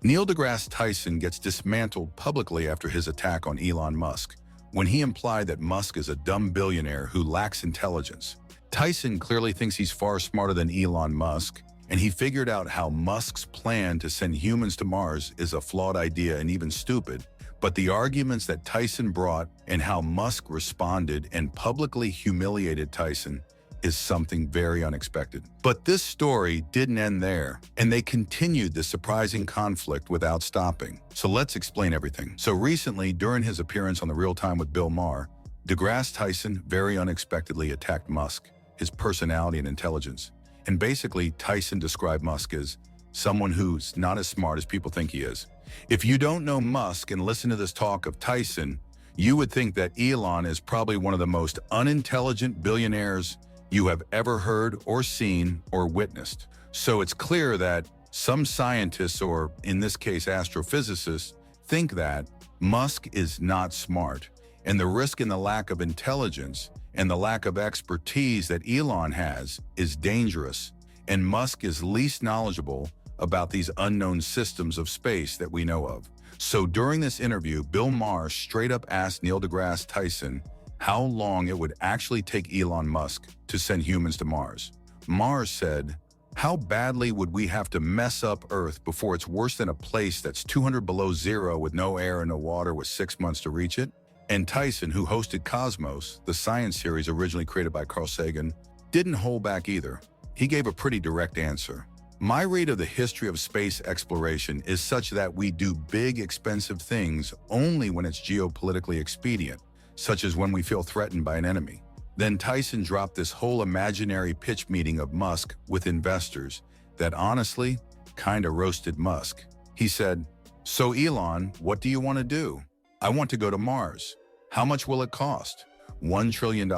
Neil deGrasse Tyson gets dismantled publicly after his attack on Elon Musk, when he implied that Musk is a dumb billionaire who lacks intelligence. Tyson clearly thinks he's far smarter than Elon Musk, and he figured out how Musk's plan to send humans to Mars is a flawed idea and even stupid. But the arguments that Tyson brought and how Musk responded and publicly humiliated Tyson is something very unexpected. But this story didn't end there, and they continued the surprising conflict without stopping. So let's explain everything. So recently, during his appearance on The Real Time with Bill Maher, deGrasse Tyson very unexpectedly attacked Musk, his personality and intelligence. And basically, Tyson described Musk as someone who's not as smart as people think he is. If you don't know Musk and listen to this talk of Tyson, you would think that Elon is probably one of the most unintelligent billionaires you have ever heard or seen or witnessed. So it's clear that some scientists, or in this case astrophysicists, think that Musk is not smart, and the risk in the lack of intelligence and the lack of expertise that Elon has is dangerous, and Musk is least knowledgeable about these unknown systems of space that we know of. So during this interview, Bill Maher straight up asked Neil deGrasse Tyson how long it would actually take Elon Musk to send humans to Mars. Maher said, "How badly would we have to mess up Earth before it's worse than a place that's 200 below zero with no air and no water with 6 months to reach it?" And Tyson, who hosted Cosmos, the science series originally created by Carl Sagan, didn't hold back either. He gave a pretty direct answer. "My read of the history of space exploration is such that we do big, expensive things only when it's geopolitically expedient, such as when we feel threatened by an enemy." Then Tyson dropped this whole imaginary pitch meeting of Musk with investors that honestly kinda roasted Musk. He said, "So Elon, what do you want to do?" "I want to go to Mars." "How much will it cost?" $1 trillion.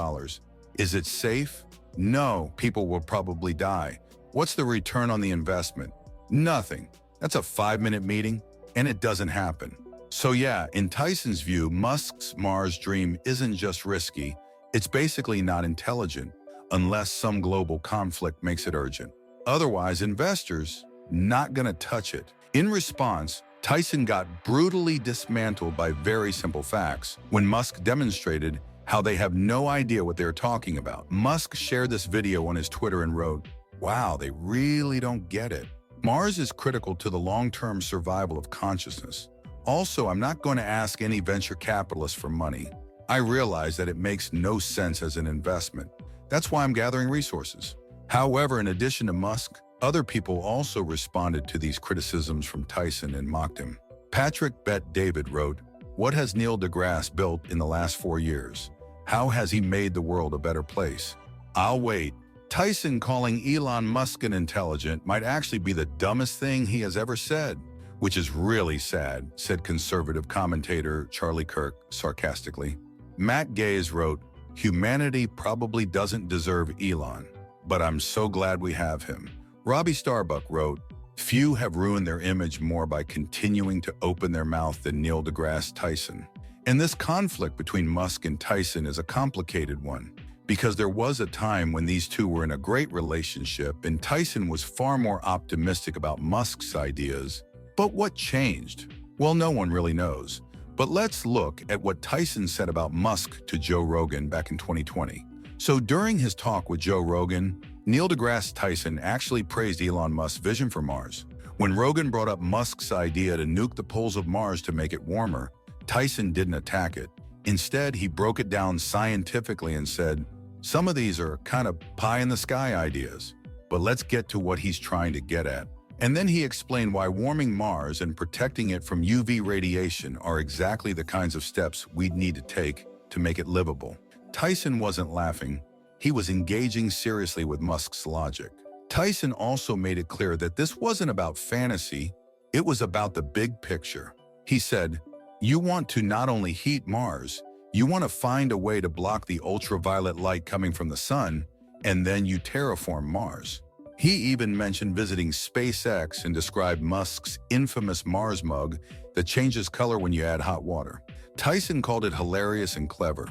"Is it safe?" "No, people will probably die." "What's the return on the investment?" "Nothing." That's a 5-minute meeting, and it doesn't happen. So yeah, in Tyson's view, Musk's Mars dream isn't just risky, it's basically not intelligent, unless some global conflict makes it urgent. Otherwise, investors not gonna touch it. In response, Tyson got brutally dismantled by very simple facts when Musk demonstrated how they have no idea what they're talking about. Musk shared this video on his Twitter and wrote, "Wow, they really don't get it. Mars is critical to the long-term survival of consciousness. Also, I'm not going to ask any venture capitalist for money. I realize that it makes no sense as an investment. That's why I'm gathering resources." However, in addition to Musk, other people also responded to these criticisms from Tyson and mocked him. Patrick Bet David wrote, "What has Neil deGrasse built in the last 4 years? How has he made the world a better place? I'll wait." Tyson calling Elon Musk intelligent might actually be the dumbest thing he has ever said, which is really sad, said conservative commentator Charlie Kirk sarcastically. Matt Gaze wrote, "Humanity probably doesn't deserve Elon, but I'm so glad we have him." Robbie Starbuck wrote, "Few have ruined their image more by continuing to open their mouth than Neil deGrasse Tyson." And this conflict between Musk and Tyson is a complicated one, because there was a time when these two were in a great relationship and Tyson was far more optimistic about Musk's ideas. But what changed? Well, no one really knows. But let's look at what Tyson said about Musk to Joe Rogan back in 2020. So during his talk with Joe Rogan, Neil deGrasse Tyson actually praised Elon Musk's vision for Mars. When Rogan brought up Musk's idea to nuke the poles of Mars to make it warmer, Tyson didn't attack it. Instead, he broke it down scientifically and said, "Some of these are kind of pie-in-the-sky ideas, but let's get to what he's trying to get at." And then he explained why warming Mars and protecting it from UV radiation are exactly the kinds of steps we'd need to take to make it livable. Tyson wasn't laughing. He was engaging seriously with Musk's logic. Tyson also made it clear that this wasn't about fantasy, it was about the big picture. He said, "You want to not only heat Mars, you want to find a way to block the ultraviolet light coming from the sun, and then you terraform Mars." He even mentioned visiting SpaceX and described Musk's infamous Mars mug that changes color when you add hot water. Tyson called it hilarious and clever,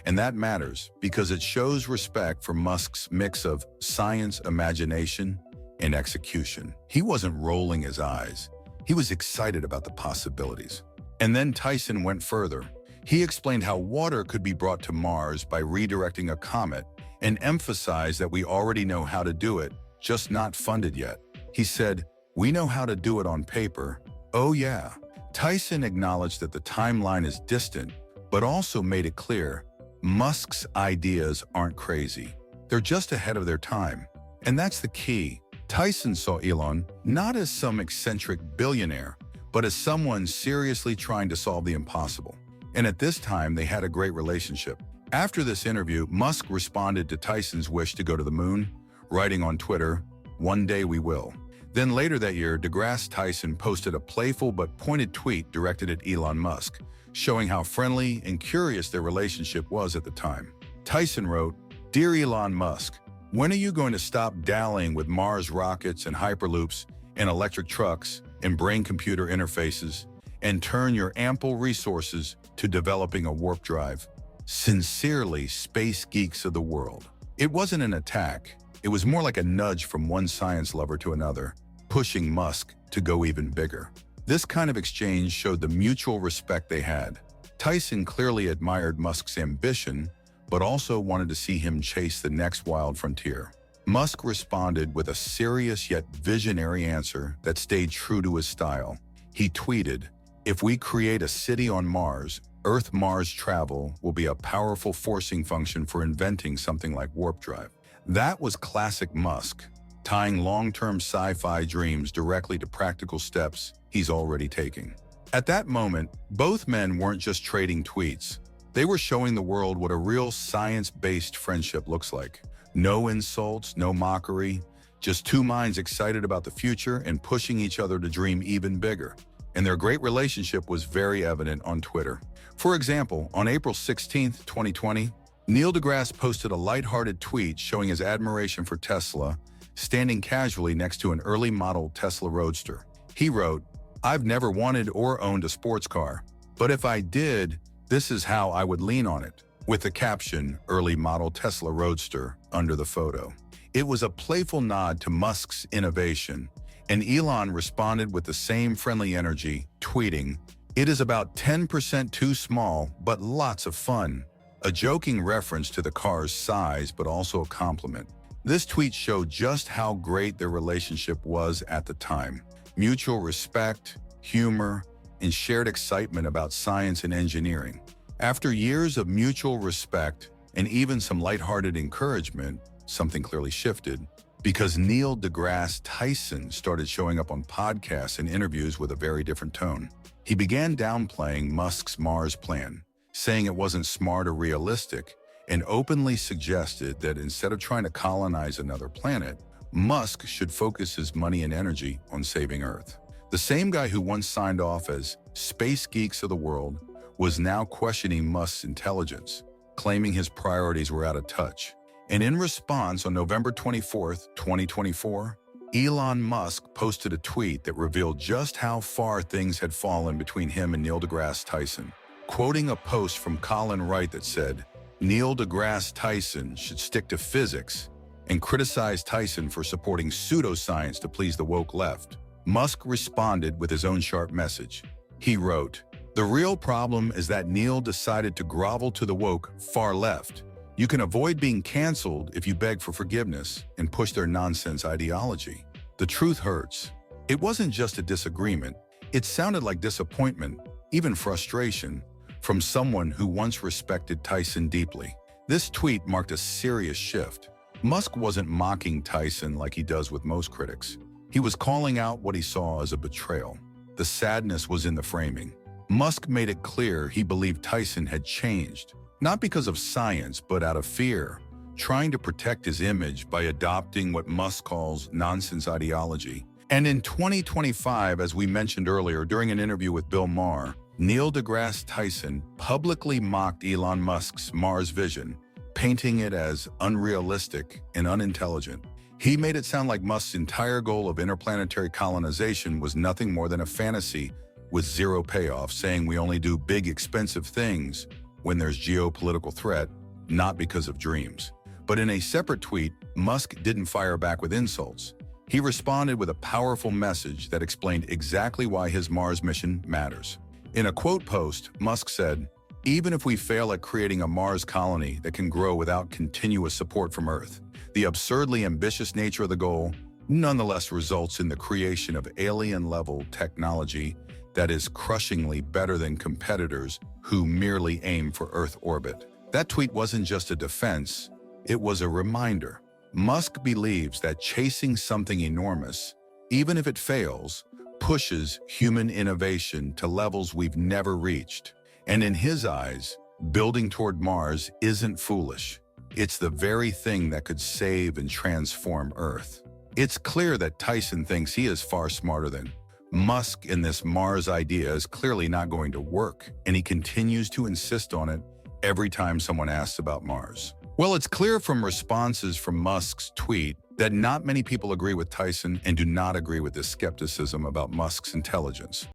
and that matters because it shows respect for Musk's mix of science, imagination, and execution. He wasn't rolling his eyes. He was excited about the possibilities. And then Tyson went further. He explained how water could be brought to Mars by redirecting a comet and emphasized that we already know how to do it, just not funded yet. He said, "We know how to do it on paper." Oh yeah. Tyson acknowledged that the timeline is distant, but also made it clear Musk's ideas aren't crazy. They're just ahead of their time. And that's the key. Tyson saw Elon not as some eccentric billionaire, but as someone seriously trying to solve the impossible. And at this time, they had a great relationship. After this interview, Musk responded to Tyson's wish to go to the moon, writing on Twitter, "One day we will." Then later that year, deGrasse Tyson posted a playful but pointed tweet directed at Elon Musk, showing how friendly and curious their relationship was at the time. Tyson wrote, "Dear Elon Musk, when are you going to stop dallying with Mars rockets and hyperloops and electric trucks and brain-computer interfaces and turn your ample resources to developing a warp drive? Sincerely, space geeks of the world." It wasn't an attack. It was more like a nudge from one science lover to another, pushing Musk to go even bigger. This kind of exchange showed the mutual respect they had. Tyson clearly admired Musk's ambition, but also wanted to see him chase the next wild frontier. Musk responded with a serious yet visionary answer that stayed true to his style. He tweeted, "If we create a city on Mars, Earth-Mars travel will be a powerful forcing function for inventing something like warp drive." That was classic Musk, tying long-term sci-fi dreams directly to practical steps he's already taking. At that moment, both men weren't just trading tweets. They were showing the world what a real science-based friendship looks like. No insults, no mockery, just two minds excited about the future and pushing each other to dream even bigger. And their great relationship was very evident on Twitter. For example, on April 16, 2020, Neil deGrasse posted a lighthearted tweet showing his admiration for Tesla, standing casually next to an early model Tesla Roadster. He wrote, "I've never wanted or owned a sports car, but if I did, this is how I would lean on it," with the caption, "Early model Tesla Roadster," under the photo. It was a playful nod to Musk's innovation, and Elon responded with the same friendly energy, tweeting, "It is about 10% too small, but lots of fun," a joking reference to the car's size, but also a compliment. This tweet showed just how great their relationship was at the time. Mutual respect, humor, and shared excitement about science and engineering. After years of mutual respect and even some lighthearted encouragement, something clearly shifted, because Neil deGrasse Tyson started showing up on podcasts and interviews with a very different tone. He began downplaying Musk's Mars plan, saying it wasn't smart or realistic, and openly suggested that instead of trying to colonize another planet, Musk should focus his money and energy on saving Earth. The same guy who once signed off as space geeks of the world was now questioning Musk's intelligence, claiming his priorities were out of touch. And in response, on November 24, 2024, Elon Musk posted a tweet that revealed just how far things had fallen between him and Neil deGrasse Tyson, quoting a post from Colin Wright that said, "Neil deGrasse Tyson should stick to physics," and criticized Tyson for supporting pseudoscience to please the woke left. Musk responded with his own sharp message. He wrote, "The real problem is that Neil decided to grovel to the woke far left. You can avoid being canceled if you beg for forgiveness and push their nonsense ideology. The truth hurts." It wasn't just a disagreement. It sounded like disappointment, even frustration, from someone who once respected Tyson deeply. This tweet marked a serious shift. Musk wasn't mocking Tyson like he does with most critics. He was calling out what he saw as a betrayal. The sadness was in the framing. Musk made it clear he believed Tyson had changed, not because of science, but out of fear, trying to protect his image by adopting what Musk calls nonsense ideology. And in 2025, as we mentioned earlier during an interview with Bill Maher, Neil deGrasse Tyson publicly mocked Elon Musk's Mars vision, painting it as unrealistic and unintelligent. He made it sound like Musk's entire goal of interplanetary colonization was nothing more than a fantasy with zero payoff, saying we only do big, expensive things when there's geopolitical threat, not because of dreams. But in a separate tweet, Musk didn't fire back with insults. He responded with a powerful message that explained exactly why his Mars mission matters. In a quote post, Musk said, "Even if we fail at creating a Mars colony that can grow without continuous support from Earth, the absurdly ambitious nature of the goal nonetheless results in the creation of alien-level technology that is crushingly better than competitors who merely aim for Earth orbit." That tweet wasn't just a defense, it was a reminder. Musk believes that chasing something enormous, even if it fails, pushes human innovation to levels we've never reached. And in his eyes, building toward Mars isn't foolish. It's the very thing that could save and transform Earth. It's clear that Tyson thinks he is far smarter than Musk, and this Mars idea is clearly not going to work, and he continues to insist on it every time someone asks about Mars. Well, it's clear from responses from Musk's tweet that not many people agree with Tyson and do not agree with this skepticism about Musk's intelligence.